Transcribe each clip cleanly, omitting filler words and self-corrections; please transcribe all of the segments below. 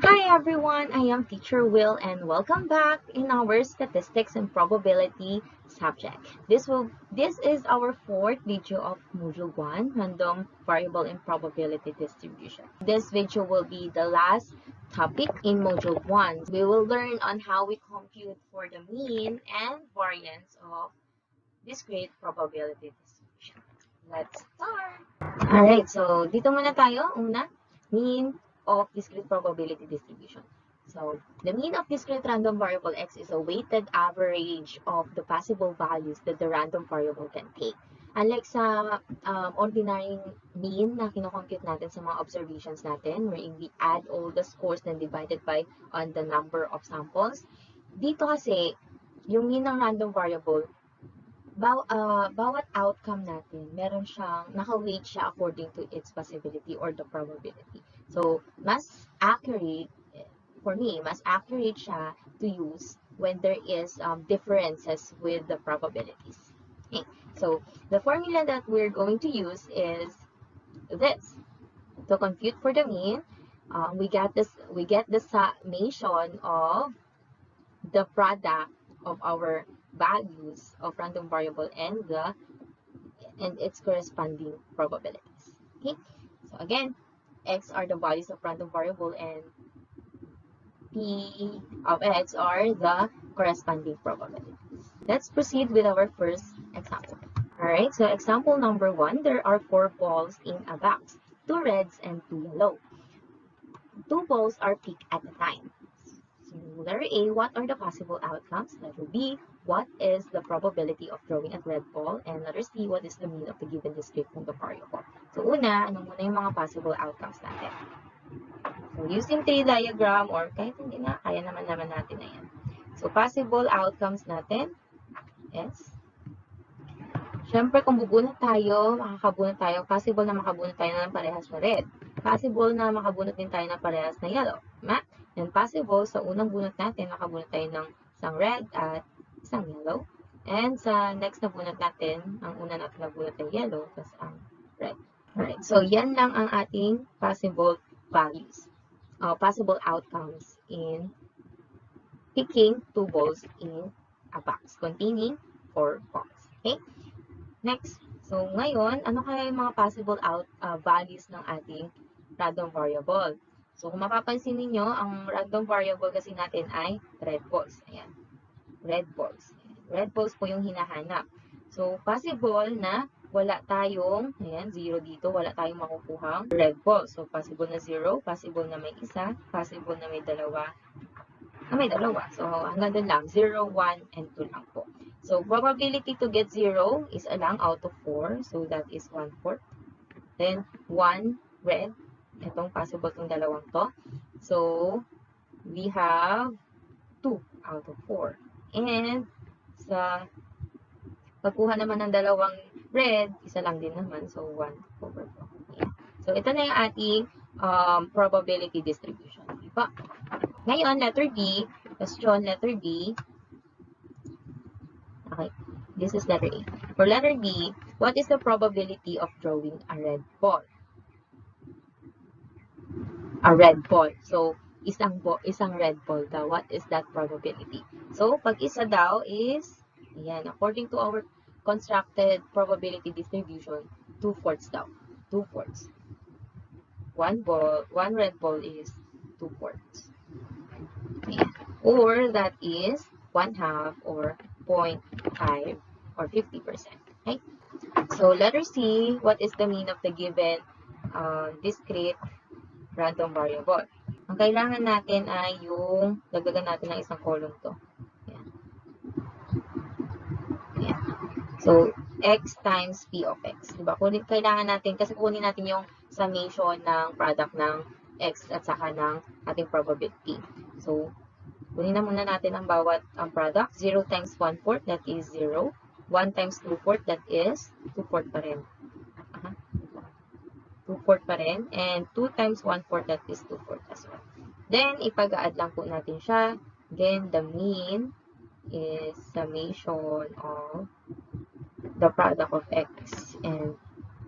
Hi everyone, I am Teacher Will and welcome back in our Statistics and Probability subject. This is our fourth video of Module 1, Random Variable and Probability Distribution. This video will be the last topic in Module 1. We will learn on how we compute for the mean and variance of discrete probability distribution. Let's start! Alright, so dito muna tayo, una, mean of discrete probability distribution. So, the mean of discrete random variable x is a weighted average of the possible values that the random variable can take. Unlike sa ordinary mean na kinocompute natin sa mga observations natin, wherein we add all the scores then divided by on the number of samples, dito kasi, yung mean ng random variable, bawat outcome natin, meron siyang, naka-weight siya according to its possibility or the probability. So, mas accurate, for me, mas accurate siya to use when there is differences with the probabilities. Okay. So, the formula that we're going to use is this. To compute for the mean, we get the summation of the product of our values of random variable and its corresponding probabilities. Okay, so again, x are the values of random variable and p of x are the corresponding probabilities. Let's proceed with our first example. Alright, so example number 1, there are 4 balls in a box, 2 reds and 2 yellow. 2 balls are picked at a time. So, letter A, what are the possible outcomes? Letter B, what is the probability of throwing a red ball? And letter C, what is the mean of the given discrete random variable? So, una, ano muna yung mga possible outcomes natin? So, using tree diagram or kahit hindi na, kaya naman natin na yan. So, possible outcomes natin is, syempre kung bubunot tayo, makakabunot tayo, possible na makabunot tayo ng parehas na red. Possible na makabunot din tayo ng parehas na yellow. And possible, sa unang bunot natin, makabunot tayo ng isang red at isang yellow. And sa next na bunot natin, ang una natin nabunot ay yellow, tapos ang red. Alright, so yan lang ang ating possible values, possible outcomes in picking 2 balls in a box containing 4 balls. Okay? Next, so ngayon, ano kaya yung mga possible values ng ating random variable? So, kung mapapansin ninyo, ang random variable kasi natin ay red balls. Ayan. Red balls. Red balls po yung hinahanap. So, possible na wala tayong, ayan, 0 dito, wala tayong makukuhang red balls. So, possible na 0, possible na may isa, possible na may dalawa. So, hanggang dun lang, 0, 1, and 2 lang po. So, probability to get 0 is lang out of 4. So, that is 1/4. Then, 1 red. Itong possible itong dalawang to. So, we have 2 out of 4. And, sa pagkuha naman ng dalawang red, isa lang din naman. So, 1/4. Yeah. So, ito na yung ating probability distribution. Diba? Ngayon, letter B. Question letter B. Okay. This is letter A. For letter B, what is the probability of drawing a red ball? A red ball. So, isang red ball daw. What is that probability? So, pag isa daw is, ayan, according to our constructed probability distribution, 2/4 daw. 2/4. One red ball is 2/4. Ayan. Or that is 1/2 or 0.5 or 50%. Okay? So, letter C, what is the mean of the given discrete random variable? Ang kailangan natin ay yung, dagdagan natin ng isang column to. Ayan. Ayan. So, x times p of x. Diba? Kailangan natin, kasi kunin natin yung summation ng product ng x at saka ng ating probability. So, kunin na muna natin ang bawat product. 0 times 1/4, that is 0. 1 times 2/4, that is 2/4 pa rin. 2/4 pa rin. And 2 times 1/4, that is 2/4 as well. Then, ipag-add lang po natin siya. Then, the mean is summation of the product of x and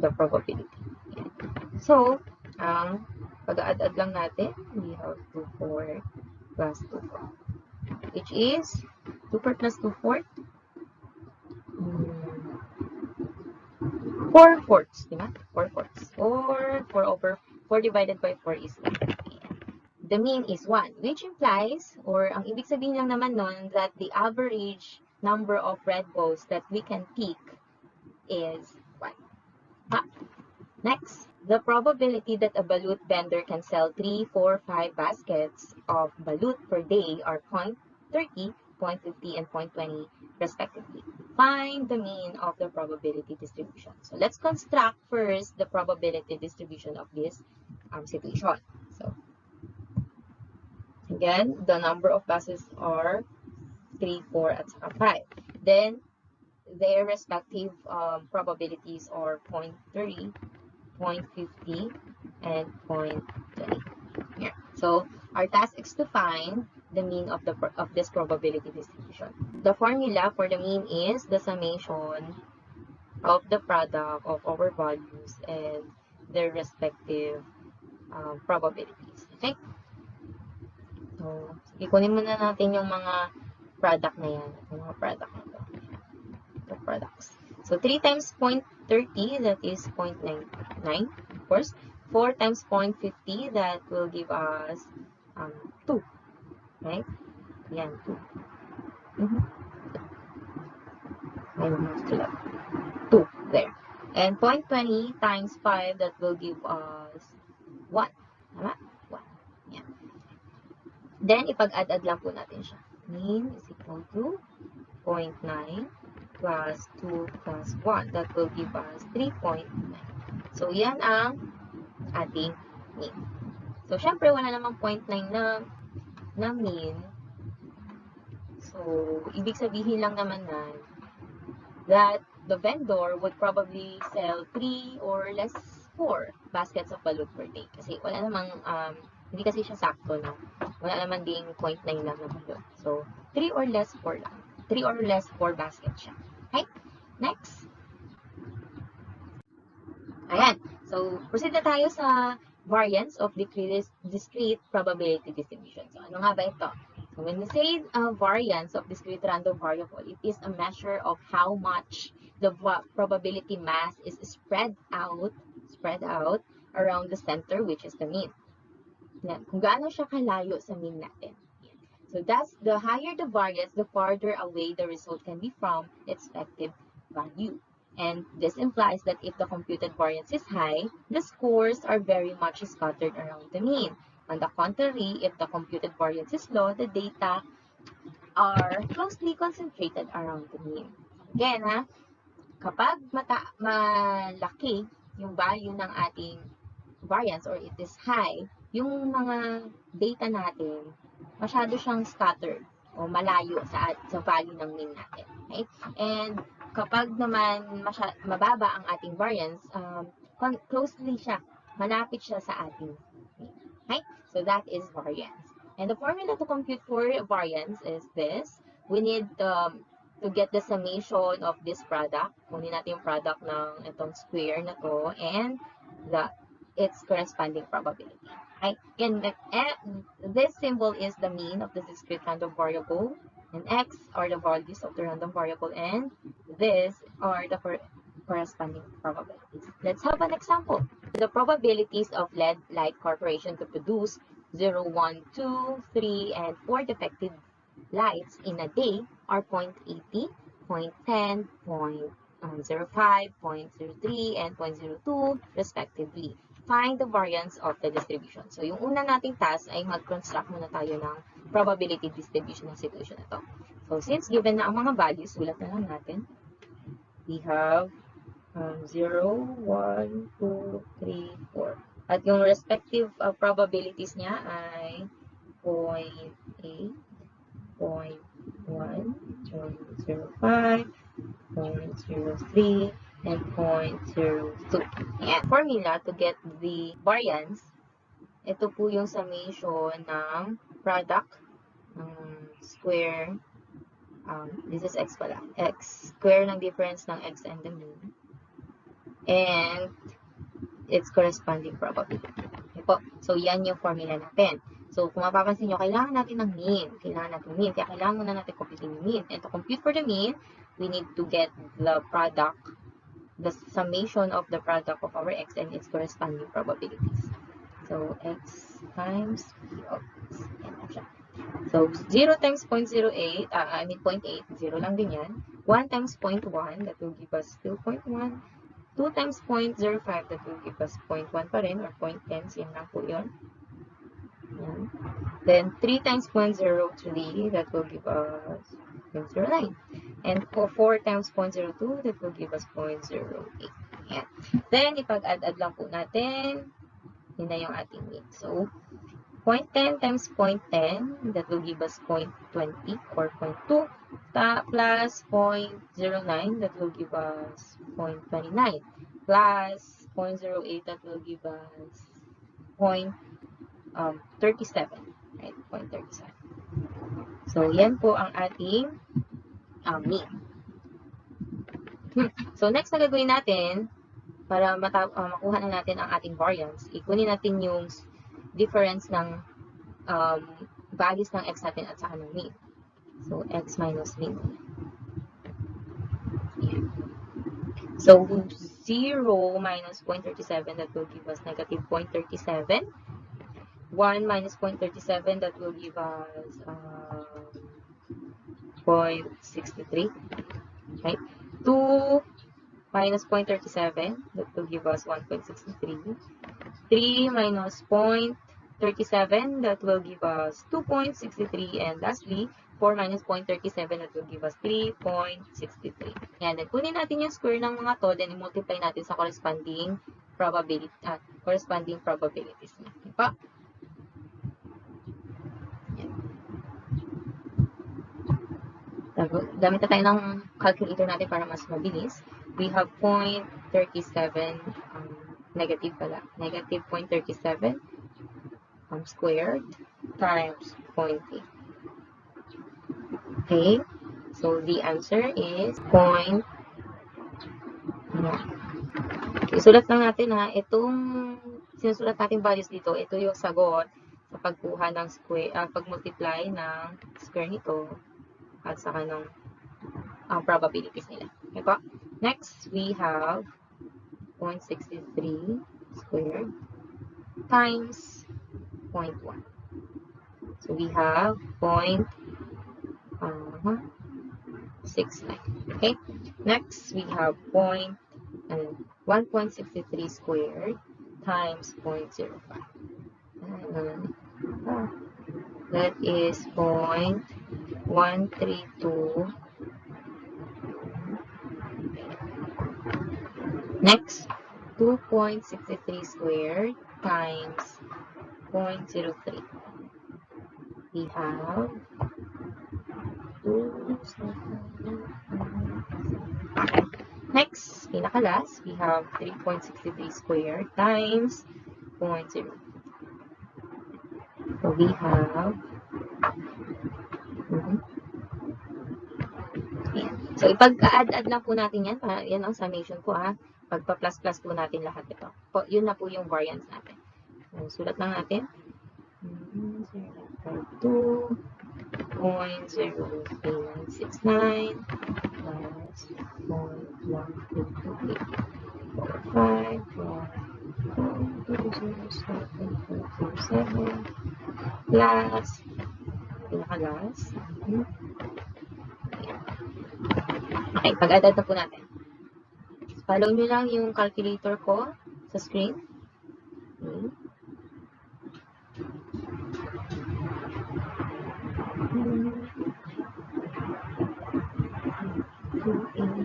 the probability. Yan. So, ang Pag-add-add lang natin, we have 2 4 plus 2 4, which is 2 4 plus 2 4, 4 fourths, di ba? 4 fourths. Or 4 over 4 divided by 4 is 1. The mean is 1, which implies, or ang ibig sabihin lang naman nun, that the average number of red balls that we can pick is 1. Next, the probability that a balut vendor can sell 3, 4, 5 baskets of balut per day are 0.30, 0.50, and 0.20 respectively. Find the mean of the probability distribution. So let's construct first the probability distribution of this situation. So again, the number of baskets are 3, 4, at 5. Then their respective probabilities are 0.30, 0.50, and 0.20. Here. So our task is to find the mean of this probability distribution. The formula for the mean is the summation of the product of our values and their respective probabilities. Okay? So, ikunin muna natin yung mga product na yan. Yung mga product na ito. The products. So 3 times 0.30, that is 0.99, of course. 4 times 0.50, that will give us 2. Right? Yan, 2. I almost left. 2 there. And 0.20 times 5, that will give us 1. Tama? 1. Yan. Then, ipag-add-add lang po natin siya. Mean is equal to 0.9 plus 2 plus 1. That will give us 3.9. So, yan ang ating mean. So, syempre, wala namang 0.9 na mean. So, ibig sabihin lang naman na that the vendor would probably sell 3 or less 4 baskets of balut per day. Kasi wala namang, hindi kasi siya sakto, no? Wala naman ding 0.9 lang na balut. So, 3 or less 4 lang. 3 or less 4 baskets siya. Okay? Next. Ayan. So, proceed na tayo sa variance of discrete probability distribution. So, ano nga ba ito? So, when we say variance of discrete random variable, it is a measure of how much the probability mass is spread out around the center, which is the mean. Yan. Kung gaano siya kalayo sa mean natin. Yan. So, thus, the higher the variance, the farther away the result can be from its effective value. And this implies that if the computed variance is high, the scores are very much scattered around the mean. On the contrary, if the computed variance is low, the data are closely concentrated around the mean. Again, kapag malaki yung value ng ating variance or it is high, yung mga data natin, masyado siyang scattered o malayo sa value ng mean natin. Okay? And kapag naman mababa ang ating variance, closely siya, malapit siya sa ating mean. Okay? So that is variance. And the formula to compute for variance is this. We need to get the summation of this product. Kunin natin yung product ng itong square na to and its corresponding probability. Okay? And this symbol is the mean of the discrete random variable, and x are the values of the random variable, and this are the corresponding probabilities. Let's have an example. The probabilities of LED Light Corporation to produce 0, 1, 2, 3, and 4 defective lights in a day are 0.80, 0.10, 0.05, 0.03, and 0.02 respectively. Find the variance of the distribution. So, yung una nating task ay mag-construct muna tayo ng probability distribution ng situation na to. So, since given na ang mga values, sulat na lang natin. We have 0, 1, 2, 3, 4. At yung respective probabilities niya ay 0.8, 0.1, 0.05, 0.03, and 0.02. Ayan. Formula to get the variance, ito po yung summation ng product ng square, this is x pala, x square ng difference ng x and the mean, and its corresponding probability. po. So, yan yung formula natin. So, kung mapapansin nyo, kailangan natin ng mean. Kailangan natin mean. Kaya kailangan muna natin compute yung mean. And to compute for the mean, we need to get the product, the summation of the product of our x and its corresponding probabilities. So, x times p of x. Yan na siya. So, 0 times 0.08, 0.8, 0 lang din yan. 1 times 0.1, that will give us 2.1. 2 times 0.05, that will give us 0.1 pa rin, or 0.10, yan lang po yun. Yan. Then, 3 times 0.03, that will give us 0.09. And 4 times 0.02, that will give us 0.08. Yan. Then, ipag-add-add lang po natin. Yun na yung ating mean. So, 0.10 times 0.10, that will give us 0.20 or 0.2, plus 0.09, that will give us 0.29, plus 0.08, that will give us 0.37, right? 0.37. So, yan po ang ating mean. So, next na gagawin natin, para makuha na natin ang ating variance, ikunin natin yung difference ng values ng x natin at saka ng mean. So, x minus mean. Yeah. So, 0 minus 0.37, that will give us negative 0.37. 1 minus 0.37, that will give us 0.63. Right? 2 minus 0.37, that will give us 1.63. 3 minus 0.37, that will give us 2.63. And lastly, 4 minus 0.37, that will give us 3.63. Yan. Then, kunin natin yung square ng mga to, then i-multiply natin sa corresponding probabilities. Okay pa? Yan. Gamit na tayo ng calculator natin para mas mabilis. We have 0.37, negative pala. Negative 0.37 squared times 0.8. Okay, so the answer is 0. Okay, sulat lang natin ha. Itong sinusulat natin values dito, ito yung sagot sa pagkuha ng square, pag-multiply ng square nito at saka ng probabilities nila. Okay po? Next, we have 0.63 squared times 0.1. So we have 0.69. Okay. Next, we have 1.63 squared times 0.05. That is 0.132. Next, 2.63 squared times 0.03. We have 2. Next, pinaka-last, we have 3.63 squared times 0.0. So we have So, ipag-add-add lang po natin yan. Yan ang summation po ha. Pagpa-plus-plus po natin lahat ito. Yun na po yung variance natin. So, sulat lang natin. 0.03969 plus 0.12845 plus pinakalas. Okay, pag-add na po natin. Follow nyo lang yung calculator ko sa screen. Okay.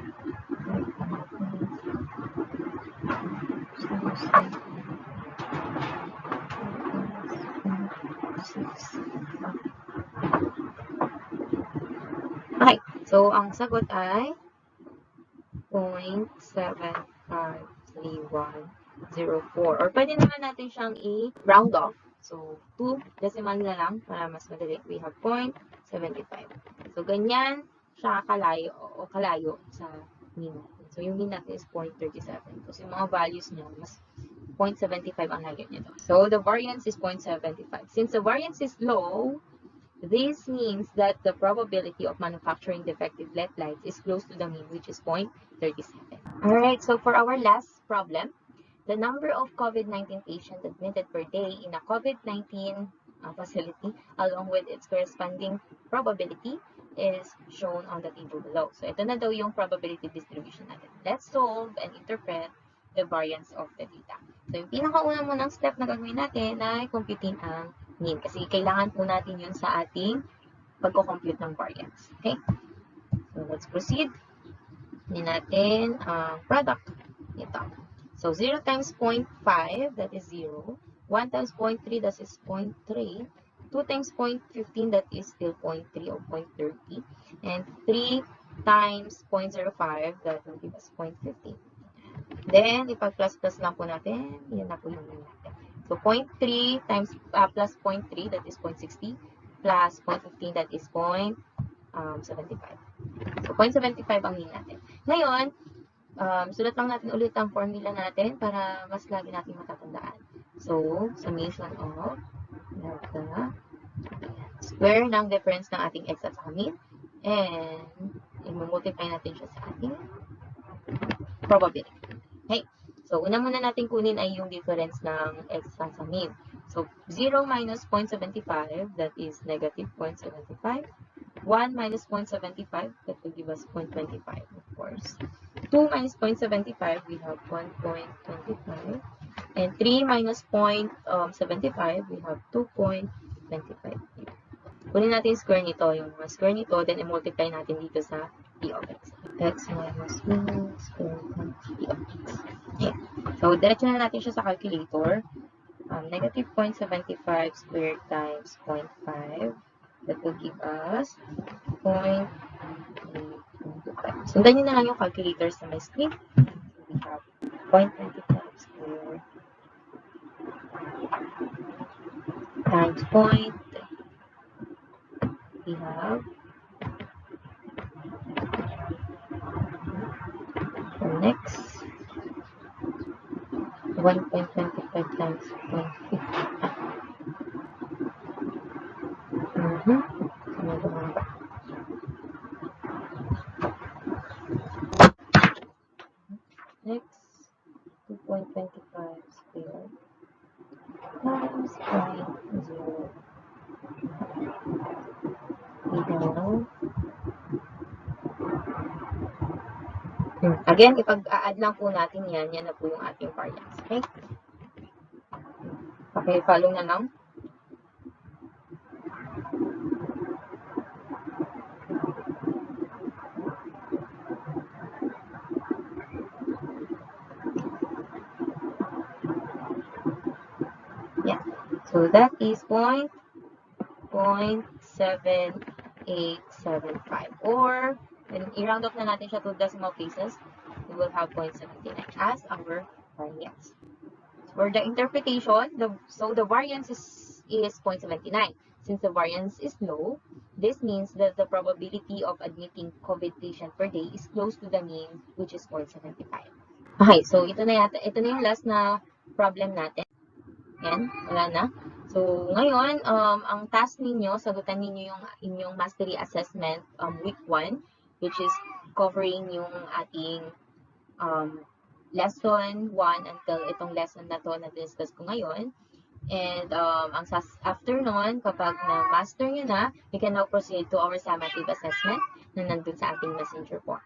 Okay, so ang sagot ay 0.753104. Or pwede naman natin siyang i-round off. So, 2 decimal na lang para mas madali. We have 0.75. So, ganyan siya kalayo o kalayo sa mean natin. So, yung mean natin is 0.37. So, yung mga values niya, mas 0.75 ang lagyan nito. So, the variance is 0.75. Since the variance is low, this means that the probability of manufacturing defective LED lights is close to the mean, which is 0.37. Alright, so for our last problem, the number of COVID-19 patients admitted per day in a COVID-19 facility, along with its corresponding probability, is shown on the table below. So, ito na daw yung probability distribution natin. Let's solve and interpret the variance of the data. So, yung pinakauna munang step na gagawin natin ay computing ang mean. Kasi kailangan po natin yun sa ating pagko-compute ng variance. Okay? So, let's proceed. Hindi natin ang product. Ito. So, 0 times 0.5, that is 0. 1 times 0.3, that is 0.3. 2 times 0.15, that is still 0.3 or 0.30. And 3 times 0.05, that will give us 0.15. Then, ipag-plus-plus lang po natin. Yan na po yung mean natin. So, 0.3 times plus 0.3, that is 0.60. Plus 0.15, that is 0.75. So, 0.75 ang mean natin. Ngayon, sulat lang natin ulit ang formula natin para mas lagi natin matatandaan. So, summation of the square ng difference ng ating x at sa mean. And, i-multiply natin siya sa ating probability. Okay. So, una muna natin kunin ay yung difference ng x sa mean. So, 0 minus 0.75, that is negative 0.75. 1 minus 0.75, that will give us 0.25, of course. 2 minus 0.75, we have 1.25. And 3 minus 0.75, we have 2.25. Kunin natin square nito, yung square nito, then i-multiply natin dito sa p of x. X minus b square times p of x. Okay. So, diretso na natin siya sa calculator. Negative 0.75 squared times 0.5. That will give us 0.25. Sundan nyo na lang yung calculator sa my screen. So, we have 0.25 squared times 0.3. We have next 1.25 times 0.50. Next 2.25 squared times 0.0. Again, ipag-a-add lang po natin yan. Yan na po yung ating variance. Okay? Okay, follow na lang. Yeah. So, that is 0.7875. Or, i-round off na natin siya to decimal places. We will have 0.79 as our variance. For the interpretation, the variance is 0.79. Since the variance is low, this means that the probability of admitting COVID patient per day is close to the mean, which is 0.75. Okay, so ito na yung last na problem natin. Yan, wala na. So, ngayon, ang task ninyo, sagutan ninyo yung inyong mastery assessment week 1, which is covering yung ating lesson 1 until itong lesson na to na discuss ko ngayon. And after nun, kapag na-master nyo na, we can now proceed to our summative assessment na nandun sa ating messenger form.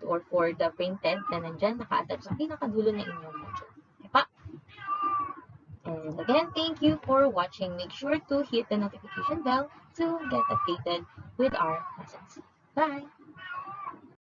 Or for the printed na nandyan, naka-attach sa pinakadulo na inyong module. Okay pa? And again, thank you for watching. Make sure to hit the notification bell to get updated with our lessons. Bye!